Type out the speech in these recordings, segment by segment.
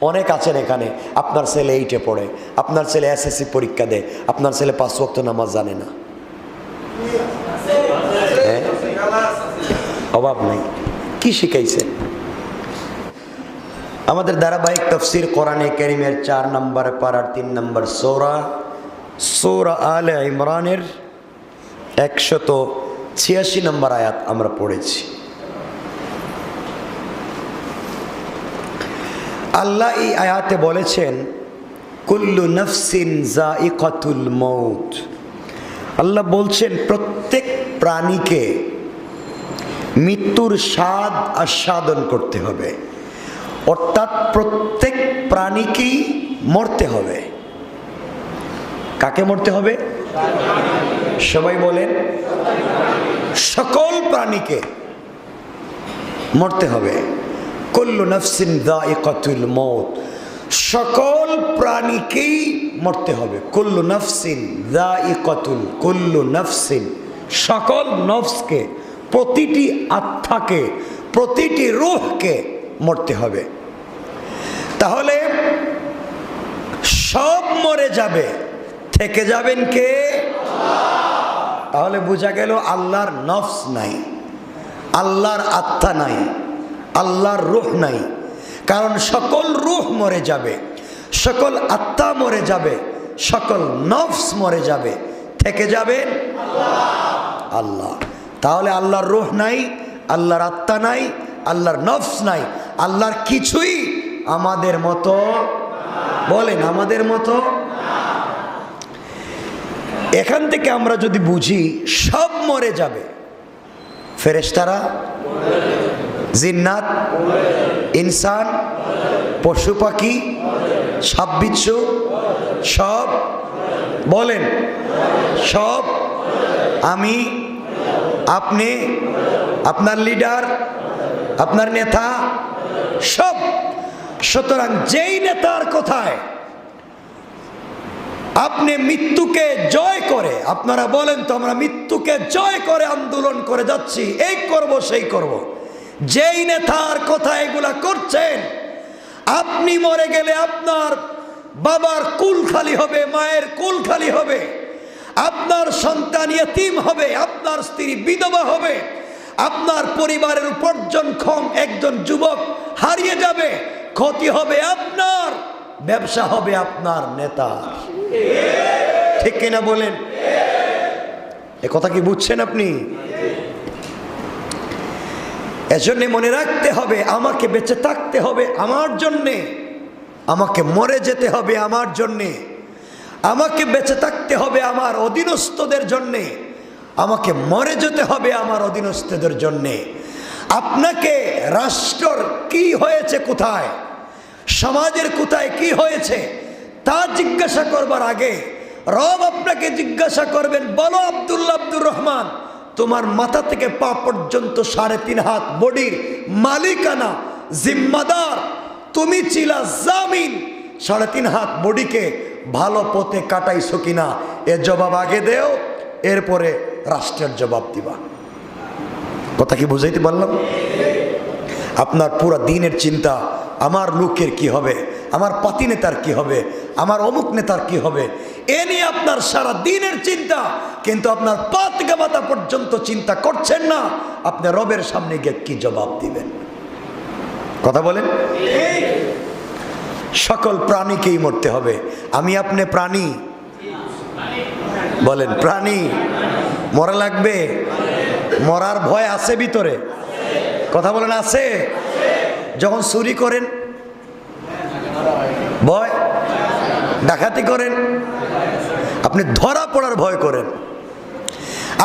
অনেক আছেন এখানে, আপনার ছেলে 8-এ পড়ে, আপনার ছেলে SSC পরীক্ষা দেয়, আপনার ছেলে 5 ওয়াক্ত নামাজ জানে না। অভাব নাই, কি শিখাইছেন? আমাদের ধারাবাহিক তাফসীর কোরআনে কারীমের 4 নম্বর পারার 3 নম্বর সূরা আলে ইমরানের 186 নম্বর আয়াত আমরা পড়েছি। আল্লাহ এই আয়াতে বলেছেন কুল্লু নাফসিন যায়িকাতুল মউত। আল্লাহ বলছেন প্রত্যেক প্রাণীকে মৃত্যুর স্বাদ আস্বাদন করতে হবে, অর্থাৎ প্রত্যেক প্রাণীকেই মরতে হবে। কাকে মরতে হবে? সবাই বলেন, সকল প্রাণীকে মরতে হবে। কুল্লু নাফসিন যায়িকাতুল মউত, সকল প্রাণীকেই মরতে হবে। কুল্লু নাফসিন যায়িকাতুল, কুল্লু নাফসিন, সকল নফসকে, প্রতিটি আত্মাকে, প্রতিটি রূহকে মরতে হবে। তাহলে সব মরে যাবে, থেকে যাবেন কে? তাহলে বোঝা গেল আল্লাহর নফস নাই, আল্লাহর আত্মা নাই, আল্লাহর রূহ নাই। কারণ সকল রূহ মরে যাবে, সকল আত্মা মরে যাবে, সকল নফস মরে যাবে, থেকে যাবেন আল্লাহ। তাহলে আল্লাহর রূহ নাই, আল্লাহর আত্মা নাই, আল্লাহর নফস নাই, আল্লাহর কিছুই আমাদের মতো, বলেন আমাদের মতো। এখান থেকে আমরা যদি বুঝি সব মরে যাবে, ফেরেশতারা, জিন্নাত, ইনসান, পশু পাখি, সাপ বিচ্ছু, সব, বলেন সব, আমি, আপনি, আপনার লিডার, আপনার নেতা, সব। সুতরাং যেই নেতার কথায় আপনি মৃত্যুকে জয় করে, আপনারা বলেন তো আমরা মৃত্যুকে জয় করে আন্দোলন করে যাচ্ছি, এই করব সেই করব, যেই নেতার কথা এগুলা করছেন, আপনি মরে গেলে আপনার বাবার কুল খালি হবে, মায়ের কুল খালি হবে, আপনার সন্তান ইয়তীম হবে, আপনার স্ত্রী বিধবা হবে, আপনার পরিবারের উপার্জনক্ষম একজন যুবক হারিয়ে যাবে, ক্ষতি হবে আপনার, ব্যবসা হবে আপনার নেতার। ঠিক কিনা বলেন? এ কথা কি বুঝছেন আপনি? এজন্য মনে রাখতে হবে আমাকে বেঁচে থাকতে হবে আমার জন্যে, আমাকে মরে যেতে হবে আমার জন্যে, আমাকে বেঁচে থাকতে হবে আমার অধীনস্থদের জন্যে, আমাকে মরে যেতে হবে আমার অধীনস্থদের জন্যে। আপনাকে রাষ্ট্রর কি হয়েছে, কোথায় সমাজের কোথায় কি হয়েছে তা জিজ্ঞাসা করবার আগে রব আপনাকে জিজ্ঞাসা করবেন, বলো আব্দুল্লাহ আব্দুর রহমান, তোমার মাথা থেকে পা পর্যন্ত 3.5 হাত বডির মালিকানা, জিম্মাদার তুমি ছিলা, জামিন 3.5 হাত বডিকে ভালো পথে কাটাইছো কিনা, এর জবাব আগে দেও, এরপরে রাষ্ট্রের জবাব দিবা। কথা কি বুঝাইতে পারলাম? আপনার পুরো দিনের চিন্তা, আমার লোকের কি হবে, আমার পাতি নেতার কি হবে, আমার অমুক নেতার কি হবে, এ নিয়ে আপনার সারা দিনের চিন্তা, কিন্তু আপনার পা থেকে মাথা পর্যন্ত চিন্তা করছেন না আপনি রবের সামনে গিয়ে কি জবাব দিবেন। কথা বলেন। সকল প্রাণীকেই মরতে হবে। আমি আপনি প্রাণী, বলেন প্রাণী, মরা লাগবে, মরার ভয় আছে ভিতরে, কথা বলেন আছে। যখন চুরি করেন ভয়, ডাকাতি করেন আপনি ধরা পড়ার ভয় করেন,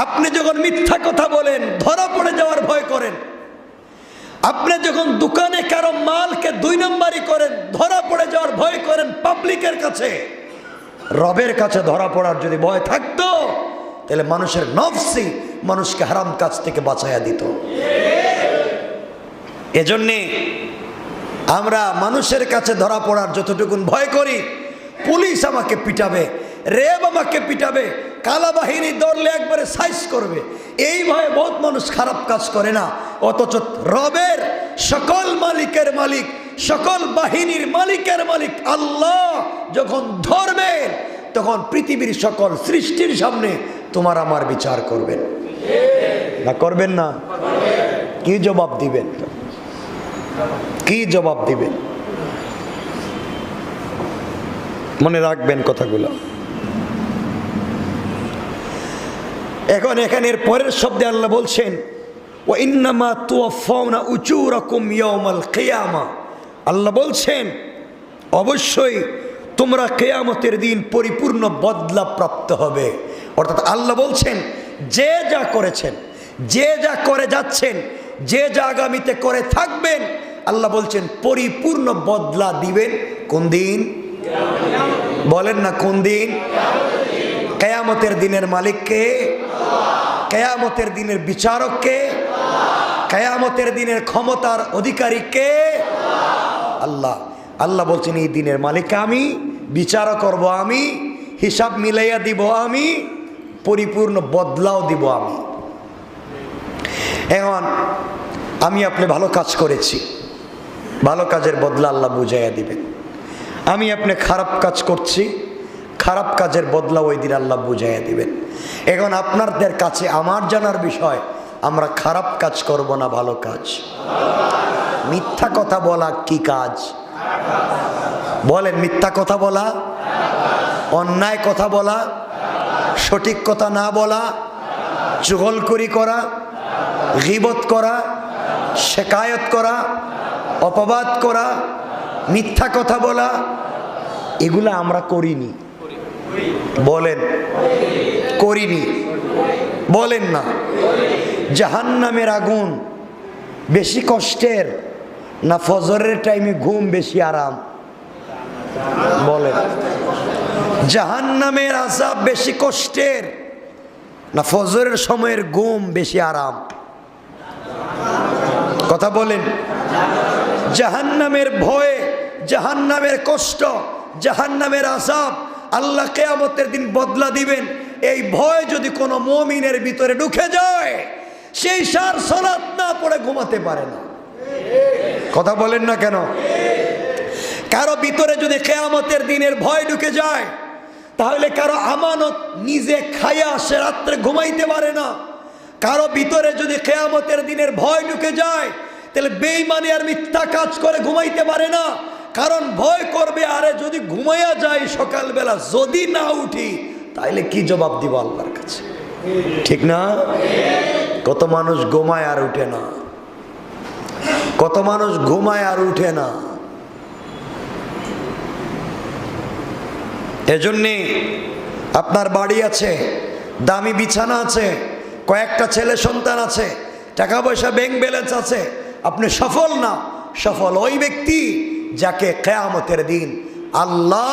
আপনি যখন মিথ্যা কথা বলেন ধরা পড়ে যাওয়ার ভয় করেন, আপনি যখন দোকানে কারো মালকে 2 নম্বরই করেন ধরা পড়ে যাওয়ার ভয় করেন পাবলিকের কাছে। রবের কাছে ধরা পড়ার যদি ভয় থাকতো তাহলে মানুষের নফসই মানুষকে হারাম কাজ থেকে বাঁচাইয়া দিত। এজন্যে আমরা মানুষের কাছে ধরা পড়ার যতটুকুন ভয় করি, পুলিশ আমাকে পিটাবে, রেব আমাকে পিটাবে, কালা বাহিনী ধরলে একবারে সাইজ করবে, এই ভয়ে বহুত মানুষ খারাপ কাজ করে না। অথচ রবের সকল মালিকের মালিক, সকল বাহিনীর মালিকের মালিক আল্লাহ যখন ধরবেন, তখন পৃথিবীর সকল সৃষ্টির সামনে তোমার আমার বিচার করবেন না? করবেন না? কি জবাব দিবেন? কি জবাব দিবেন? মনে রাখবেন কথাগুলো। এখন এখানের পরের শব্দে আল্লাহ বলছেন ওয়া ইন্নামা তুওয়াফাউনা উজুরাকুম ইয়াউমাল কিয়ামা। আল্লাহ বলছেন অবশ্যই তোমরা কিয়ামতের দিন পরিপূর্ণ বদলা প্রাপ্ত হবে। অর্থাৎ আল্লাহ বলছেন যে যা করেছেন, যে যা করে যাচ্ছেন, যে যা আগামীতে করে থাকবেন, আল্লাহ বলছেন পরিপূর্ণ বদলা দিবেন। কোন দিন? বলেন না কোন দিন? কিয়ামতের দিনের মালিক কে? কিয়ামতের দিনের বিচারক কে? কিয়ামতের দিনের ক্ষমতার অধিকারী কে? আল্লাহ। আল্লাহ বলছেন এই দিনের মালিক আমি, বিচারও করব আমি, হিসাব মিলাইয়া দিব আমি, পরিপূর্ণ বদলাও দিব আমি। এখন আমি আপনি ভালো কাজ করেছি, ভালো কাজের বদলা আল্লাহ বুঝাইয়া দিবেন। আমি আপনি খারাপ কাজ করছি, খারাপ কাজের বদলা ওই দিন আল্লাহ বুঝাইয়া দিবেন। এখন আপনাদের কাছে আমার জানার বিষয়, আমরা খারাপ কাজ করব না ভালো কাজ? মিথ্যা কথা বলা কি কাজ? বলেন, মিথ্যা কথা বলা, অন্যায় কথা বলা, সঠিক কথা না বলা, চুগলখড়ি করা, গীবত করা, শিকায়ত করা, অপবাদ করা, মিথ্যা কথা বলা, এগুলা আমরা করিনি। বলেন করিনি? বলেন না? জাহান্নামের আগুন বেশি কষ্টের না ফজরের টাইমে ঘুম বেশি আরাম? বলেন, জাহান্নামের আযাব বেশি কষ্টের না ফজরের সময়ের ঘুম বেশি আরাম? কথা বলেন। জাহান্নামের ভয়ে, জাহান্নামের কষ্ট, জাহান্নামের আযাব আল্লাহ কিয়ামতের দিন বদলা দিবেন, এই ভয় যদি কোনো মুমিনের ভিতরে ঢুকে যায়, সেই সার সালাত না পড়ে ঘুমাতে পারে না। কথা বলেন না কেন? কারো ভিতরে যদি কিয়ামতের দিনের ভয় ঢুকে যায়, তাহলে কারো আমানত নিজে খাইয়া সে রাত্রে ঘুমাইতে পারে না। কারো ভিতরে যদি কিয়ামতের দিনের ভয় ঢুকে যায়, তাহলে বেঈমানি আর মিথ্যা কাজ করে ঘুমাইতে পারে না। কারণ ভয় করবে, আরে যদি ঘুমাইয়া যাই সকালবেলা যদি না উঠি, তাইলে কি জবাব দিব আল্লাহর কাছে? ঠিক না? কত মানুষ ঘুমায় আর উঠে না, কত মানুষ ঘুমায় আর উঠে না। এজন্যে আপনার বাড়ি আছে, দামি বিছানা আছে, কয়েকটা ছেলে সন্তান আছে, টাকা পয়সা ব্যাংক ব্যালেন্স আছে, আপনি সফল না। সফল ওই ব্যক্তি যাকে কিয়ামতের দিন আল্লাহ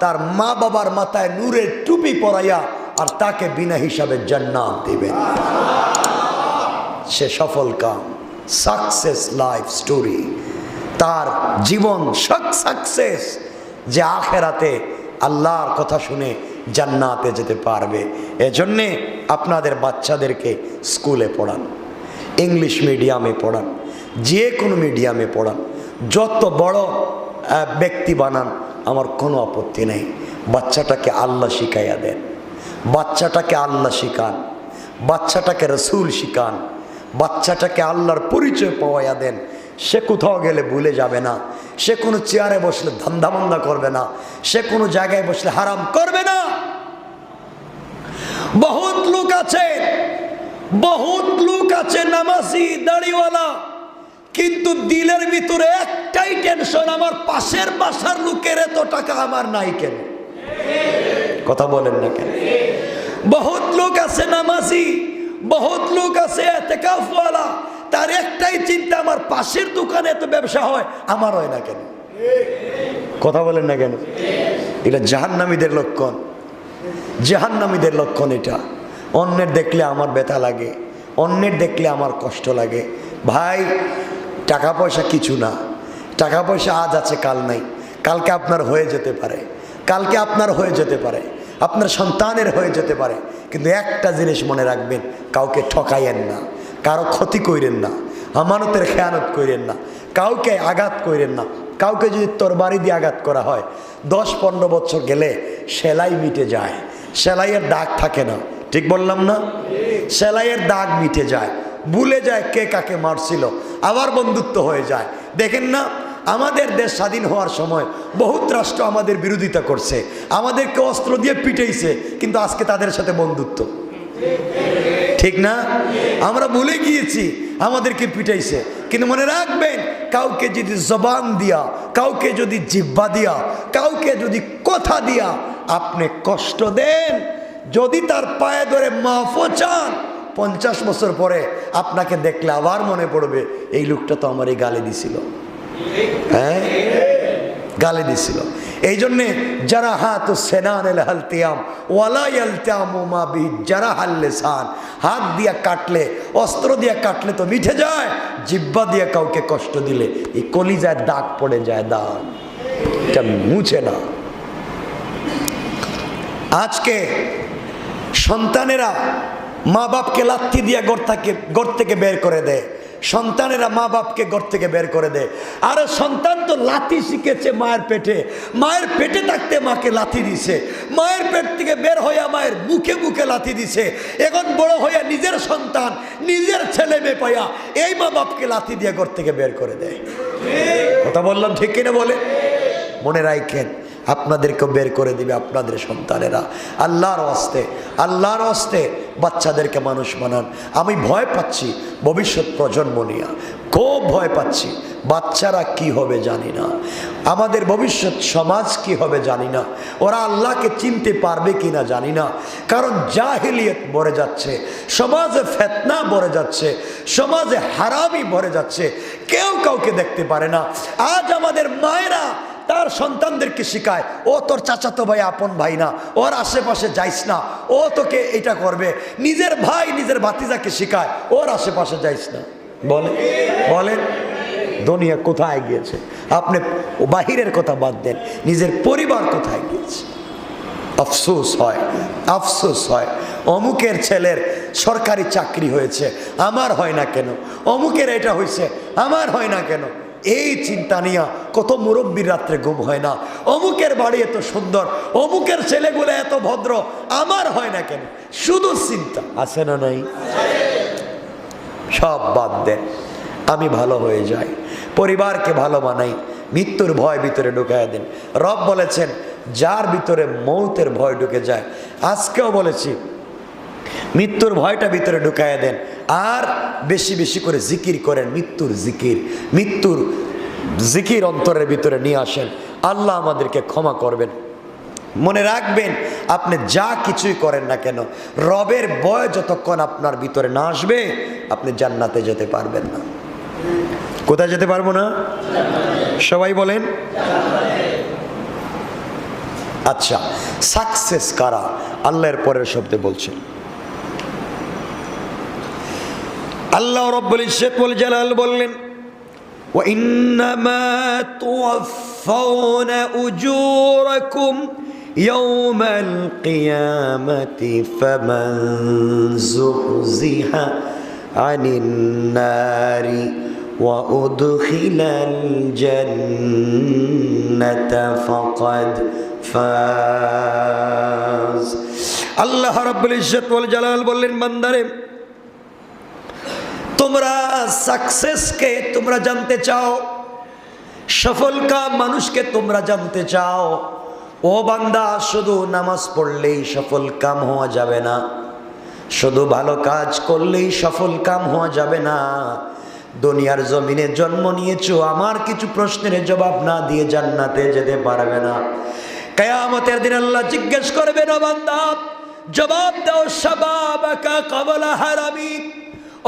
তার মা বাবার মাথায় নূরের টুপি পরাইয়া আর তাকে বিনা হিসাবে জান্নাত দিবেন। সে সফল কাম, সাকসেস লাইফ স্টোরি, তার জীবন সাকসেস, যে আখেরাতে আল্লাহর কথা শুনে জান্নাতে যেতে পারবে। এজন্যে আপনাদের বাচ্চাদেরকে স্কুলে পড়ান, ইংলিশ মিডিয়ামে পড়ান, যে কোনো মিডিয়ামে পড়ান, যত বড় ব্যক্তি বানান, আমার কোনো আপত্তি নেই। বাচ্চাটাকে আল্লাহ শিখাইয়া দেন, বাচ্চাটাকে আল্লাহ শিখান, বাচ্চাটাকে রসুল শিখান, বাচ্চাটাকে আল্লাহর পরিচয় পাওয়াইয়া দেন। সে কোথাও গেলে ভুলে যাবে না, সে কোনো চেয়ারে বসলে ধান্দাবান্দা করবে না, সে কোনো জায়গায় বসলে হারাম করবে না। বহুত লোক আছে, বহুত লোক আছে নামাজি দাড়িওয়ালা, কিন্তু দিলের ভিতরে একটাই টেনশন, আমার পাশের বাসার লোকের এত টাকা আমার নাই কেন? কথা বলেন না কেন? বহুত লোক আছে নামাজি, বহুত লোক আছে ইতিকাফওয়ালা, তার একটাই চিন্তা, আমার পাশের দোকানে এত ব্যবসা হয়, আমার হয় না কেন? কথা বলেন না কেন? এটা জাহান্নামীদের লক্ষণ, জাহান্নামীদের লক্ষণ এটা। অন্যের দেখলে আমার ব্যথা লাগে, অন্যের দেখলে আমার কষ্ট লাগে। ভাই, টাকা পয়সা কিছু না, টাকা পয়সা আজ আছে কাল নাই, কালকে আপনার হয়ে যেতে পারে, কালকে আপনার হয়ে যেতে পারে। আপনার সন্তানের হয়ে যেতে পারে। কিন্তু একটা জিনিস মনে রাখবেন, কাউকে ঠকাইয়েন না, কারো ক্ষতি কইরেন না, আমানতের খেয়ানত কইরেন না, কাউকে আঘাত কইরেন না। কাউকে যদি তরবারি দিয়ে আঘাত করা হয় 10-15 বছর গেলে সেলাই মিটে যায়, সেলাইয়ের দাগ থাকে না। ঠিক বললাম না? সেলাইয়ের দাগ মিটে যায়, ভুলে যায় কে কাকে মারছিল, আবার বন্ধুত্ব হয়ে যায়। দেখেন না, আমাদের দেশ স্বাধীন হওয়ার সময় বহুত রাষ্ট্র আমাদের বিরোধিতা করছে, আমাদেরকে অস্ত্র দিয়ে পিটাইছে, কিন্তু আজকে তাদের সাথে বন্ধুত্ব। ঠিক না? আমরা ভুলে গিয়েছি আমাদেরকে পিটাইছে। কিন্তু মনে রাখবেন, কাউকে যদি জবান দিয়া, কাউকে যদি জিহ্বা দিয়া, কাউকে যদি কথা দিয়া আপনি কষ্ট দেন, যদি তার পায়ে ধরে মাফও চান, 50 বছর পরে আপনাকে দেখলে আবার মনে পড়বে এই লোকটা তো আমার এই গালি দিছিল। হ্যাঁ, গালি দিছিল। এই জন্যে যারা হাত সেনান হালতিয়াম ওয়ালাইয়ালতামা বি যারা হাল্লেসান, হাত দিয়া কাটলে, অস্ত্র দিয়া কাটলে তো মিঠে যায়, জিহ্বা দিয়া কাউকে কষ্ট দিলে এই কলিজায় দাগ পড়ে যায়, দাগ, এটা মুছে না। আজকে সন্তানেরা মা বাপকে লাথি দিয়া ঘর থেকে বের করে দেয়, সন্তানেরা মা বাপকে ঘর থেকে বের করে দেয়। আর সন্তান তো লাথি শিখেছে মায়ের পেটে, মায়ের পেটে থাকতে মাকে লাথি দিছে, মায়ের পেট থেকে বের হইয়া মায়ের মুখে মুখে লাথি দিছে। এখন বড় হইয়া নিজের সন্তান, নিজের ছেলে মেয়ে পাইয়া এই মা বাপকে লাথি দিয়ে ঘর থেকে বের করে দেয়। কথা বললাম ঠিক কিনা বলে? মনে রাখেন, আপনাদেরকেও বের করে দিবে আপনাদের সন্তানেরা। আল্লাহর ওয়াস্তে, আল্লাহর ওয়াস্তে বাচ্চাদেরকে মানুষ বানান। আমি ভয় পাচ্ছি ভবিষ্যৎ প্রজন্ম নিয়ে, খুব ভয় পাচ্ছি। বাচ্চারা কি হবে জানি না, আমাদের ভবিষ্যৎ সমাজ কি হবে জানি না, ওরা আল্লাহকে চিনতে পারবে কিনা জানি না। কারণ জাহিলিয়ত ভরে যাচ্ছে, সমাজে ফিতনা ভরে যাচ্ছে, সমাজে হারামি ভরে যাচ্ছে, কেউ কাউকে দেখতে পারে না। আজ আমাদের মায়েরা তার সন্তানদেরকে শিখায়, ও তোর চাচাতো ভাই আপন ভাই না, ওর আশেপাশে যাইস না, ও তোকে এটা করবে। নিজের ভাই নিজের ভাতিজাকে শিখায়, ওর আশেপাশে যাইস না। বলেন দুনিয়া কোথায় গিয়েছে? আপনি বাহিরের কথা বাদ দেন, নিজের পরিবার কোথায় গিয়েছে? আফসোস হয়, আফসোস হয়। অমুকের ছেলের সরকারি চাকরি হয়েছে, আমার হয় না কেন? অমুকের এটা হয়েছে, আমার হয় না কেন? এই চিন্তা নিয়ে কত মুরব্বীর রাত্রে ঘুম হয় না। অমুকের বাড়ি এত সুন্দর, অমুকের ছেলেগুলো এত ভদ্র, আমার হয় না কেন? শুধু চিন্তা, আছে না নাই? সব বাদ দেন, আমি ভালো হয়ে যাই, পরিবারকে ভালো বানাই, মৃত্যুর ভয় ভিতরে ঢুকায় দেন। রব বলেছেন, যার ভিতরে মৌতের ভয় ঢুকে যায়, আজকেও বলেছি মৃত্যুর ভয়টা ভিতরে ঢুকায় দেন। আর বেশি বেশি করে জিকির করেন, মৃত্যুর জিকির, মৃত্যুর জিকির অন্তরের ভিতরে নিয়ে আসেন। আল্লাহ আমাদেরকে ক্ষমা করবেন। মনে রাখবেন, আপনি যা কিছুই করেন না কেন, রবের ভয় যতক্ষণ আপনার ভিতরে না আসবে, আপনি জান্নাতে যেতে পারবেন না। কোথায় যেতে পারবো না? সবাই বলেন। আচ্ছা, সাকসেস কারা? আল্লাহর পরের শব্দে বলছেন, আল্লাহ রব্বুল ইজ্জত ওয়াল জালাল বললেন, ওয়া ইন্নামা তুওয়াফাউনা উজুরাকুম ইয়াওমাল কিয়ামাতি ফামান যুহজিহা আনিন নারি ওয়া উদখিলাল জান্নাতা ফাকাদ ফাজ। আল্লাহ রব্বুল ইজ্জত ওয়াল জালাল বললেন, বান্দারে, তোমরা সাকসেসকে তোমরা জানতে চাও, সফল কাম মানুষকে তোমরা জানতে চাও। ও বান্দা, শুধু নামাজ পড়লেই সফল কাম হওয়া যাবে না, শুধু ভালো কাজ করলেই সফল কাম হওয়া যাবে না। দুনিয়ার জমিনে জন্ম নিয়েছো, আমার কিছু প্রশ্নের জবাব না দিয়ে জান্নাতে যেতে পারবে না। কিয়ামতের দিন আল্লাহ জিজ্ঞেস করবেন, ও বান্দা জবাব দাও, শাবাবাকা ক্বাবলা হারামি।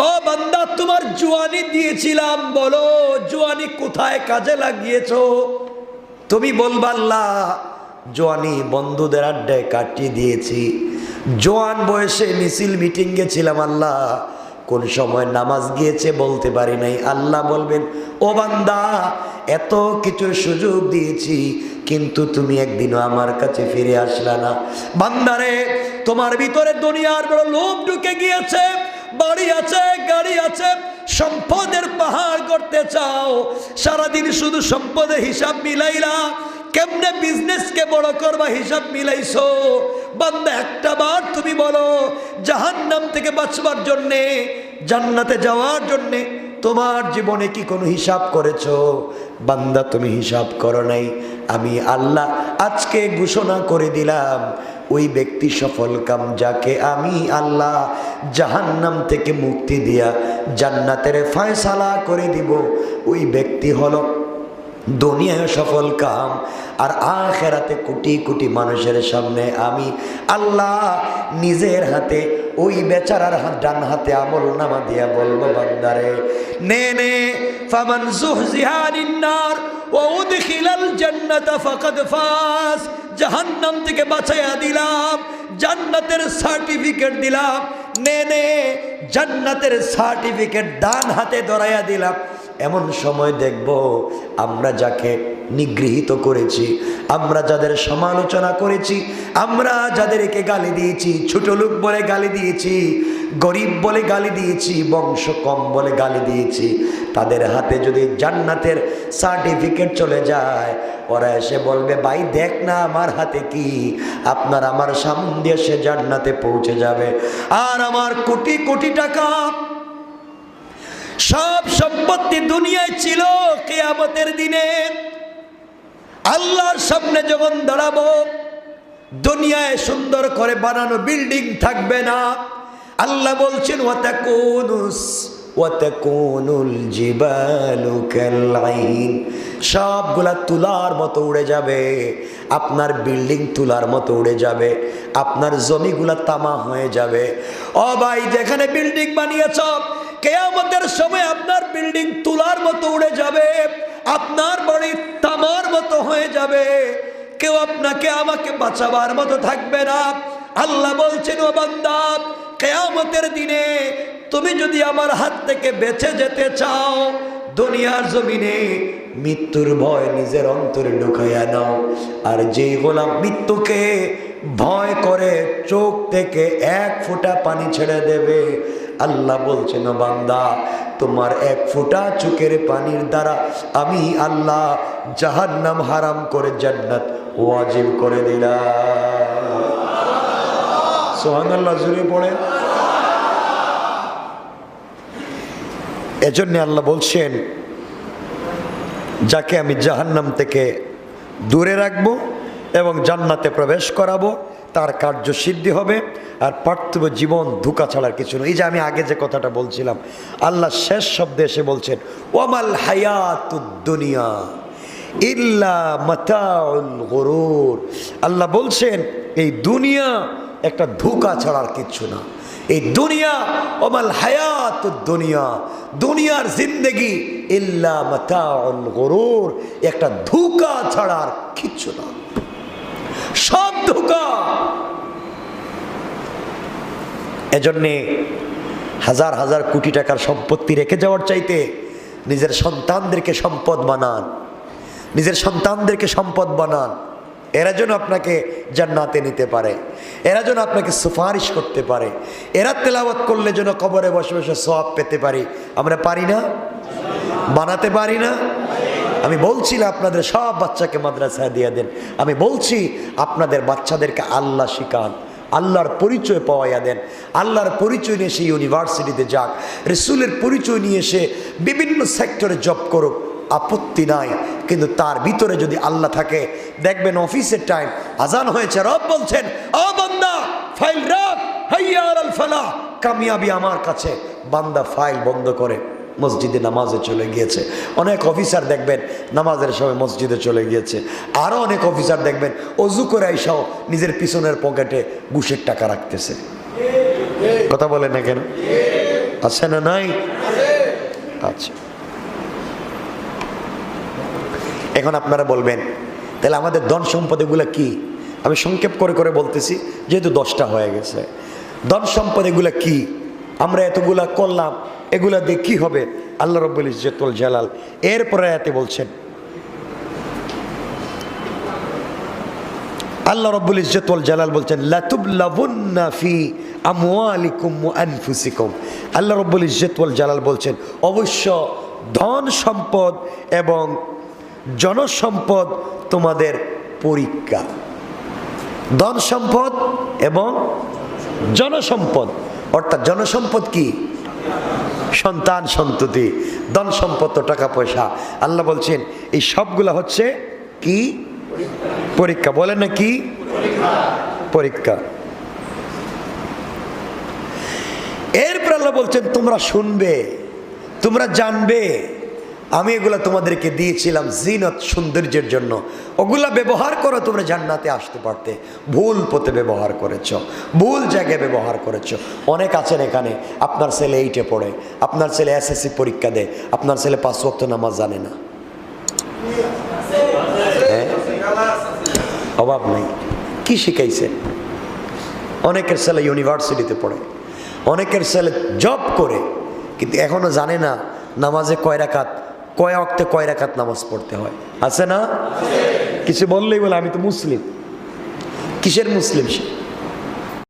ও বান্দা, তোমার জওয়ানি দিয়েছিলাম, বলো জওয়ানি কোথায় কাজে লাগিয়েছো? তুমি বলবা, আল্লাহ জওয়ানি বন্ধুদের আড্ডায় কাটিয়ে দিয়েছি, জওয়ান বয়সে মিছিল মিটিং গেছিলাম, আল্লাহ কোন সময় নামাজ গিয়েছে বলতে পারি নাই। আল্লাহ বলবেন, ও বান্দা, এত কিছুর সুযোগ দিয়েছি, কিন্তু তুমি একদিনও আমার কাছে ফিরে আসলা না। বান্দারে, তোমার ভিতরে দুনিয়ার বড় লোভ ঢুকে গিয়েছে। বাড়ি আছে, গাড়ি আছে, সম্পদের পাহাড় করতে চাও। সারাদিন শুধু সম্পদের হিসাব মিলাইলা, কেমনে বিজনেসকে বড় করবা হিসাব মিলাইছো। বান্দা, একটা বার তুমি বলো, জাহান্নাম থেকে বাঁচবার জন্যে, জান্নাতে যাওয়ার জন্যে তোমার জীবনে কি কোনো হিসাব করেছো? বান্দা, তুমি হিসাব করো নাই। আমি আল্লাহ আজকে ঘোষণা করে দিলাম, ওই ব্যক্তি সফল কাম যাকে আমি আল্লাহ জাহান্নাম থেকে মুক্তি দিয়া জান্নাতের ফয়সালা করে দিব, ওই ব্যক্তি হলো দুনিয়ায় সফল কাম। আর আখেরাতে কোটি কোটি মানুষের সামনে আমি আল্লাহ নিজের হাতে ওই বেচারার ডান হাতে আমল নামা দিয়া বলবো, বান্দারে নে নে, ফামান যুহজিহা আনিন নার ওয়া উদখিলাল জান্নাতা ফাকাদ ফাজ। জাহান্নাম থেকে বাঁচাইয়া দিলাম, জান্নাতের সার্টিফিকেট দিলাম। নে নে, জান্নাতের সার্টিফিকেট ডান হাতে ধরাইয়া দিলাম। এমন সময় দেখব, আমরা যাকে নিগৃহীত করেছি, আমরা যাদের সমালোচনা করেছি, আমরা যাদেরকে গালি দিয়েছি, ছোট লোক বলে গালি দিয়েছি, গরিব বলে গালি দিয়েছি, বংশ কম বলে গালি দিয়েছি, তাদের হাতে যদি জান্নাতের সার্টিফিকেট চলে যায়, ওরা এসে বলবে, ভাই দেখ না আমার হাতে কি। আপনার আমার সামনে দিয়ে সে জান্নাতে পৌঁছে যাবে। আর আমার কোটি কোটি টাকা, সব সম্পত্তি দুনিয়ায় ছিল, কিয়ামতের দিনে আল্লাহর সামনে যখন দাঁড়াবো, দুনিয়ায় সুন্দর করে বানানো বিল্ডিং থাকবে না। আল্লাহ বলছেন, ওয়াতাকুনুল জিবালু কাল-আইন, সবগুলা তুলার মতো উড়ে যাবে। আপনার বিল্ডিং তুলার মতো উড়ে যাবে, আপনার জমিগুলা তামা হয়ে যাবে। ও ভাই, যেখানে বিল্ডিং বানিয়েছ, কিয়ামতের সময় আপনার বিল্ডিং তুলার মতো উড়ে যাবে, আপনার বাড়ি তামার মতো হয়ে যাবে। কেউ আপনাকে আমাকে বাঁচাবার মতো থাকবে না। আল্লাহ বলছেন, ও বান্দা, কিয়ামতের দিনে তুমি যদি আমার হাত থেকে বেঁচে যেতে চাও, দুনিয়ার জমিনে মৃত্যুর ভয় নিজের অন্তরে ঢুকাইয়া নাও। আর যেই গোলাম মৃত্যুকে ভয় করে চোখ থেকে এক ফোঁটা পানি ছেড়ে দেবে, আল্লাহ বলছেন, বান্দা, তোমার এক ফোঁটা চোখের পানির দ্বারা আমি আল্লাহ জাহান্নাম হারাম করে জান্নাত ওয়াজিব করে দিলাম। সুবহানাল্লাহ, জোরে পড়ে। এজন্য আল্লাহ বলছেন, যাকে আমি জাহান্নাম থেকে দূরে রাখবো এবং জান্নাতে প্রবেশ করাবো, তার কার্য সিদ্ধি হবে। আর পার্থিব জীবন ধোঁকা ছাড়ার কিছু নয়। এই যে আমি আগে যে কথাটা বলছিলাম, আল্লাহ শেষ শব্দে এসে বলছেন, ওয়ামাল হায়াতুদ দুনিয়া ইল্লা মাতাউল গুরুর। আল্লাহ বলছেন, এই দুনিয়া একটা ধোঁকা ছাড়ার কিচ্ছু না। এই দুনিয়া, ওমাল হায়াতুদ দুনিয়া, দুনিয়ার জিন্দেগি ইল্লা মাতাউল গুরুর, একটা ধোঁকা ছাড়ার কিচ্ছু না, সব ধোঁকা। এজন্যে হাজার হাজার কোটি টাকার সম্পত্তি রেখে যাওয়ার চাইতে নিজের সন্তানদেরকে সম্পদ বানান, নিজের সন্তানদেরকে সম্পদ বানান। এরা যেন আপনাকে জান্নাতে নিতে পারে, এরা যেন আপনাকে সুপারিশ করতে পারে, এরা তেলাওয়াত করলে যেন কবরে বসে বসে সওয়াব পেতে পারি। আমরা পারি না? বানাতে পারি না? আমি বলছি না আপনাদের সব বাচ্চাকে মাদ্রাসায় দিয়ে দেন, আমি বলছি আপনাদের বাচ্চাদেরকে আল্লাহ শিখান, আল্লাহর পরিচয় পাওয়াইয়া দেন। আল্লাহর পরিচয় নিয়ে সে ইউনিভার্সিটিতে যাক, রসুলের পরিচয় নিয়ে এসে বিভিন্ন সেক্টরে জব করুক, আপত্তি নাই। কিন্তু তার ভিতরে যদি আল্লাহ থাকে, দেখবেন অফিসের টাইম, আজান হয়েছে, রব বলছেন, ও বান্দা ফাইল রাখ, হাইয়া আলাল ফালাহ, কামিয়াবি আমার কাছে। বান্দা ফাইল বন্ধ করে মসজিদে নামাজে চলে গিয়েছে। অনেক অফিসার দেখবেন নামাজের সময় মসজিদে চলে গিয়েছে। আরও অনেক অফিসার দেখবেন অজু করে আইসাও নিজের পিছনের পকেটে ঘুষের টাকা রাখতেছে। কথা বলে না কেন? আছে না নাই? আচ্ছা, এখন আপনারা বলবেন, তাহলে আমাদের ধন সম্পদ এগুলো কি? আমি সংক্ষেপ করে করে বলতেছি, যেহেতু 10টা হয়ে গেছে। ধন সম্পদ এগুলো কি? আমরা এতগুলা করলাম, এগুলা দিয়ে কি হবে? আল্লাহ রাব্বুল ইজ্জতুল জালাল এরপরে আয়াতে বলছেন, আল্লাহ রাব্বুল ইজ্জত ওয়াল জালাল বলছেন লাতুবলাবুন্না ফি আমওয়ালিকুম ওয়া আনফুসিকুম। আল্লাহ রাব্বুল ইজ্জত ওয়াল জালাল বলছেন অবশ্য ধন সম্পদ এবং জনসম্পদ তোমাদের পরীক্ষা। ধন সম্পদ এবং জনসম্পদ, অর্থাৎ জনসম্পদ কি? সন্তান সন্ততি। ধন সম্পদ তো টাকা পয়সা। আল্লাহ বলছেন এই সবগুলা হচ্ছে কি? পরীক্ষা। বলেন না কি? পরীক্ষা। এরপর আল্লাহ বলছেন তোমরা শুনবে, তোমরা জানবে, আমি এগুলা তোমাদেরকে দিয়েছিলাম জিনত, সৌন্দর্যের জন্য। ওগুলা ব্যবহার করো, তোমরা জান্নাতে আসতে পারতে। ভুল পথে ব্যবহার করেছ, ভুল জায়গায় ব্যবহার করেছ। অনেক আছেন এখানে, আপনার ছেলে 8-এ পড়ে, আপনার ছেলে SSC পরীক্ষা দেয়, আপনার ছেলে 5 ওয়াক্ত নামাজ জানে না। অভাব নাই, কি শিখাইছে? অনেকের ছেলে ইউনিভার্সিটিতে পড়ে, অনেকের ছেলে জব করে, কিন্তু এখনো জানে না নামাজে কয় রাকাত, কয় ওয়াক্তে কয় রাকাত নামাজ পড়তে হয়। আছে না? কিছু বললেই বলে আমি তো মুসলিম। কিসের মুসলিম সে?